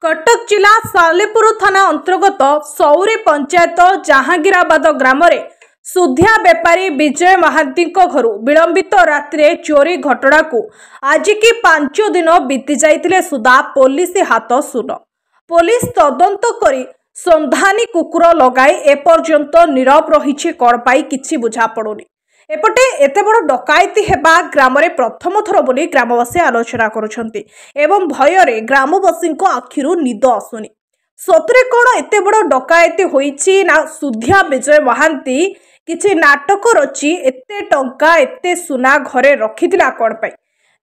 कटक जिला सालेपुर थाना अंतर्गत सौरी पंचायत जहांगीराबाद ग्राम सुधिया बेपारी विजय महांती घर विलंबित रात्रि चोरी घटना को आज की 5 दिन बीती जाइतिले सुधा पुलिस हाथ सुन पुलिस तदंत करी संधानी कुकुर लगाई एपर्यंत नीरव रही कौन पाई किछि बुझा पड़ुनी। एपटे एते बड़ डकायती हेबा ग्राम रे प्रथम थर बोली ग्रामवासी आलोचना करुछंती एवं भयरे ग्रामवासी आखिरु निद आसुनी। सतरे कौन एते बड़ डकायती होईची ना सुधिया विजय महांती किछि नाटक रची एते टंका एते सुना घरे रखिथिला कौन पाई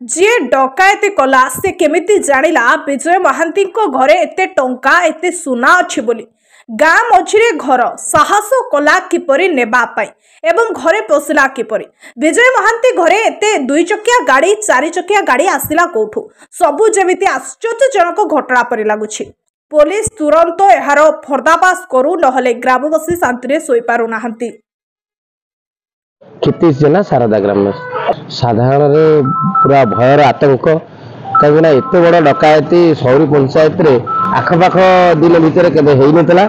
जे डकायती कला से केमिति जानिला विजय महांती घरे एते टंका एते सुना अछि बोली। गाँ मझिरे घर साहस कला किपरि नेबा पाई एवं घरे पशिला किपरि विजय महांती घरे एते 2 चकिया गाड़ी 4 चकिया गाड़ी आसिला कोठू सबु जेमिति आश्चर्यजनक घटना परि लागुछि। पुलिस तुरंत एहार पर्दाफाश करू नहले ग्रामवासी शांति सोई पारु नाहंती। क्षितिज जेना शारदा ग्राम साधारण पूरा भयर आतंक कहीं एत बड़ डकायती सौरी पंचायत रे आखपाख दिन भितर केबे हेई नतला।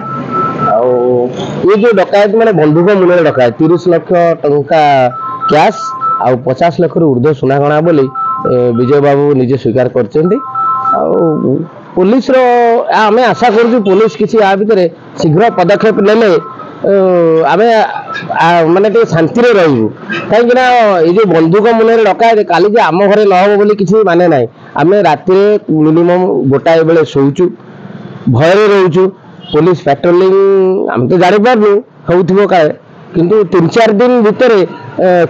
ये जो डकायत माने बंधुक मूल्य डकायत 30 लाख टंका कैश आ 50 लाख ऊर्ध्व सुना गणा बोली विजय बाबू निजे स्वीकार करछन्ती। पुलिस रो आमे आशा करू पुलिस किसी आ भितर शीघ्र पदक्षेप नेले आमे माने शांति रे रहू कहीं ये जो बंधुक मूल्य डकायत काली जे आम घरे न हो बोली किसी माने नाई। आमे रात मिनिमम गोटाए बेले शोचु भयर रोचु पुलिस पेट्रोलिंग आम तो जानी पार्नु हो किंतु 3-4 दिन भितर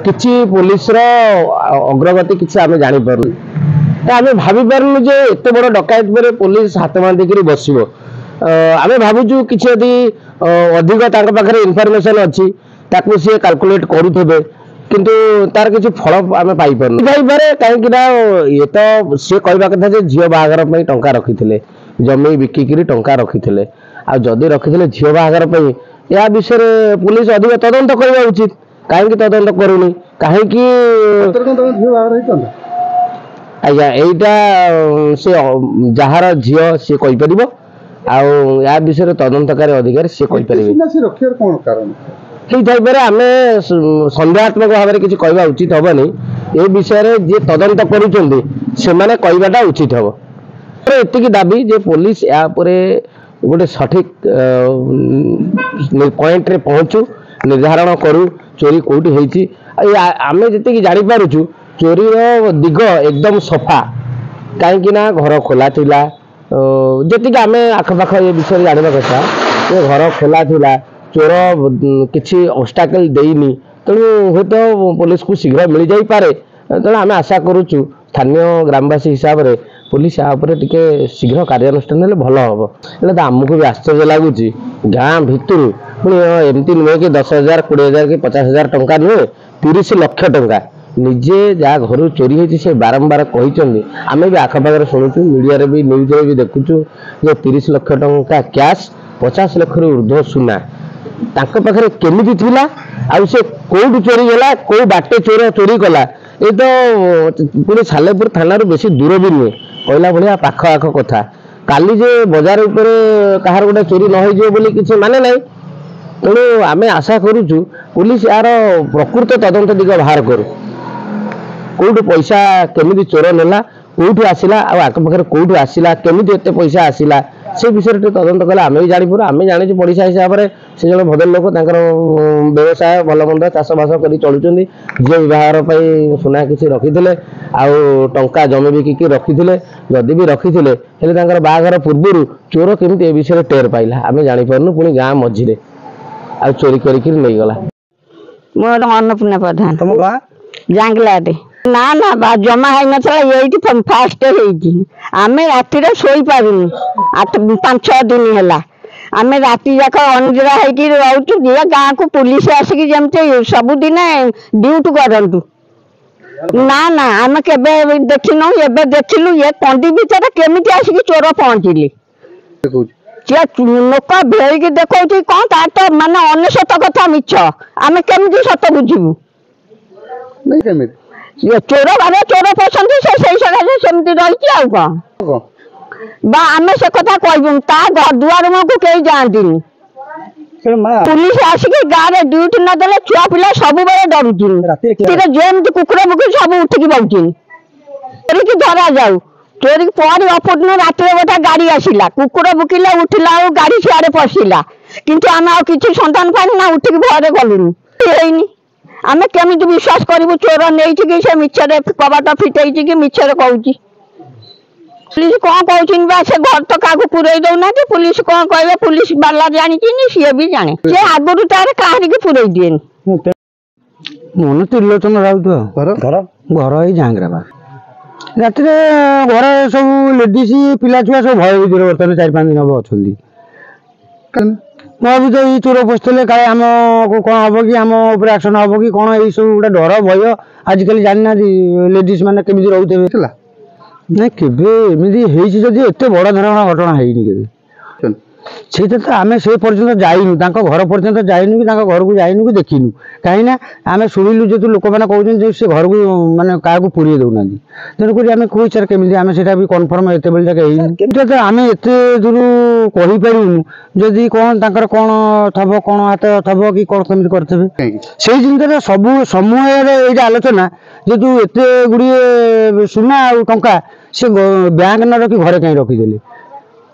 किसी पुलिस अग्रगति किसी आम जानी पार्नु आम भावी पार्नु जे एत बड़ डकायत पर पुलिस हाथ बांधिक बस आम भावुँ कि अधिक पाखे इनफर्मेशन अच्छी ताकू सी कैलकुलेट करुवे किंतु तार किसी फल आम पाइपर कहीं ये तो सी कहवा कथा झील बाहागर टंका रखी जमी बिकिकी टंका रखी आदि रखी झील बाहागर या विषय पुलिस अधिक तदंत करवा उचित कहीं तदंत करूनी कहीं आज्ञा यहीटा से जार झील सी कहीपर आ विषय तदंतकारी अधिकारी सी कहीपर आम संदेहात्मक भाव में किसी कहवा उचित हेनी ये विषय जी तदंत करुँचे कहवाटा उचित हम एति दाबी जे पुलिस या गोटे सठिक पॉइंट रे पहुँचू निर्धारण करू चोरी कौटी होती आम जी जापारू चोरी दिग एकदम सफा कहीं घर खोला थिला जी आम आखपाख ये विषय जानवा कथा ये घर खोला थिला चोर किसी ऑब्स्टाकल देनी तेणु हूँ तो पुलिस को शीघ्र मिल जाई पारे तेणु आम आशा करुचु स्थानीय ग्रामवासी हिसाब से पुलिस टे शीघ्र कार्यानुष्ठान भल हम तो आमको भी आश्चर्य लगुच गाँ भितर पुणी एमती नुहे कि 10,000 20,000 कि 50,000 टंका नुहे 30 लाख टंका निजे जहाँ घर चोरी होती से बारंबार कहते आम भी आखपाखे शुणुचु मीडिया भी न्यूज भी देखुचु जे 30 लाख टंका कैश 50 लाख ऊर्ध्व सुना पाखे केमिति थिला आ से कोड चोरी गला को बाटे चोर चोरी कला ये तो पुणी सालेपुर थाना बेसी दूर भी नुहे कहला भाया पाख आख कथा काली जे बजार उपर कहार गोटे चोरी न हो बोली किसी माने ना तेणु आम आशा करुचु पुलिस यार प्रकृत तदंत दिग बाहर करू कौटू पैसा केमिति चोर नेला कौटू आसला आखपाखे कौटू आसला केमिति एते पैसा आसला से विषय तदंत कले आम भी जापर आम जानी पड़िशा हिसाब से जन भद्र लोक व्यवसाय भल मंद चाष बास कर चलुँच झील बहुत सुना किसी रखी टा जमी बिकिकी रखी जदि भी रखी बाहागर पूर्व चोर केमिति ए विषय टेर पाइला आम जापारू पुणी गाँ मझीरे आ चोरी करगला मोर अन्नपूर्णा प्रधान तुम जांगलाटे ना ना जमा है नथला ये फास्ट आम राति शोई पारुनी 5-6 दिन है आम राति जाक अनिद्रा होचु गाँव को पुलिस आसिक जमी सबुदिन ड्यूटी करूँ ना ना आम के देखिनु एबे देखिलु ये कंडी भितर केमिति आसिक चोर पहुँचले लोक भेड़ देखा कौन तार तो माने अनेशत कथा मिछ आम केमिति सत बुझू चोर भावे चोर पसंद से सकाशे सेमती रही बा आमे से कथा कहबू ता घर दुआर को कहीं जाती पुलिस आसिक गाँव में ड्यूटी नदेले छुआ पिला सब बेले डरुन जेमती कुकुर बुकुर सब उठिकी बहुन चोरी की धरा जाऊ चोरी पर अपर्ण रात गोटे गाड़ी आसला कुकुर बुकिले उठिला गाड़ी सियाड़े पशिला किंतु आम आ कि सन्धान पानी ना उठिकी भय गलुनी आम केमी विश्वास करूँ चोर नहीं से मिछरे कबाट फिटे कि मिछरे कहूँ पुलिस कौन कहते से घर तो क्या पुरे दौना पुलिस कौन कहे पुलिस बाला जानी सी भी जाने सी आगुरी तार कहानी पुरे दिए मन त्रिलोचन राउत घर ही झांगराबाद रात घर सब लेडीज पिला छुआ सब भय भीतर बर्तमान 4-5 दिन हम अच्छा भावी तो ये चोर पशुले काले आम को कौन हम कि आम एक्शन हम कि कौन ये सब गोटे डर भय आजिकल जाना लेडीज मैंने केमी रोते ना केमी जदि एत बड़ धरण घटना है से तो आम से पर्यटन जाइनु घर पर्यटन जाइनु कि घर को जाइनु कि देखिनु कहीं आम शुणिलु जेतु लोक मैंने कहते से घर को मानने क्या पुरे दौना तेणुक आम कौ इच्छा केमी आम से कनफर्म एत बेल जाके आम एत दूर कहीपरूनु जदि कौन तर कौन थब कौन हाथ थब कि कौन कमी करते से जिन सब समूह ये आलोचना जेतु एत गुड़िए सुना और टंका से बैंक न रखी घरे कहीं रखीदे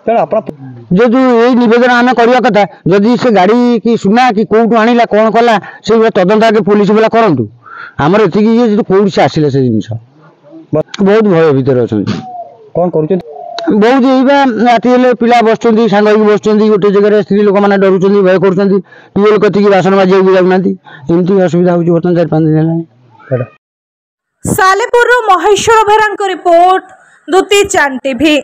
जेतु यही नवेदन आम करवा कथा जदि से गाड़ी कि सुना कि कौटू आनिला कौन कला से तदंत आगे पुलिस वाला करूँ आमर ये कौट से आसिले से जिन बहुत भय भीतर अच्छा कौन कर बहुत यही राति पिला बस सांग बस गोटे जगह स्त्री लोक मैंने डरुं भय कर ट्यूबेल कथिकी बासन बाजा भी जाऊना एमती असुविधा हो बर्तमान 4-5 दिन है। सालेपुर महेश्वर बेहरा रिपोर्ट दुती चांद टीवी।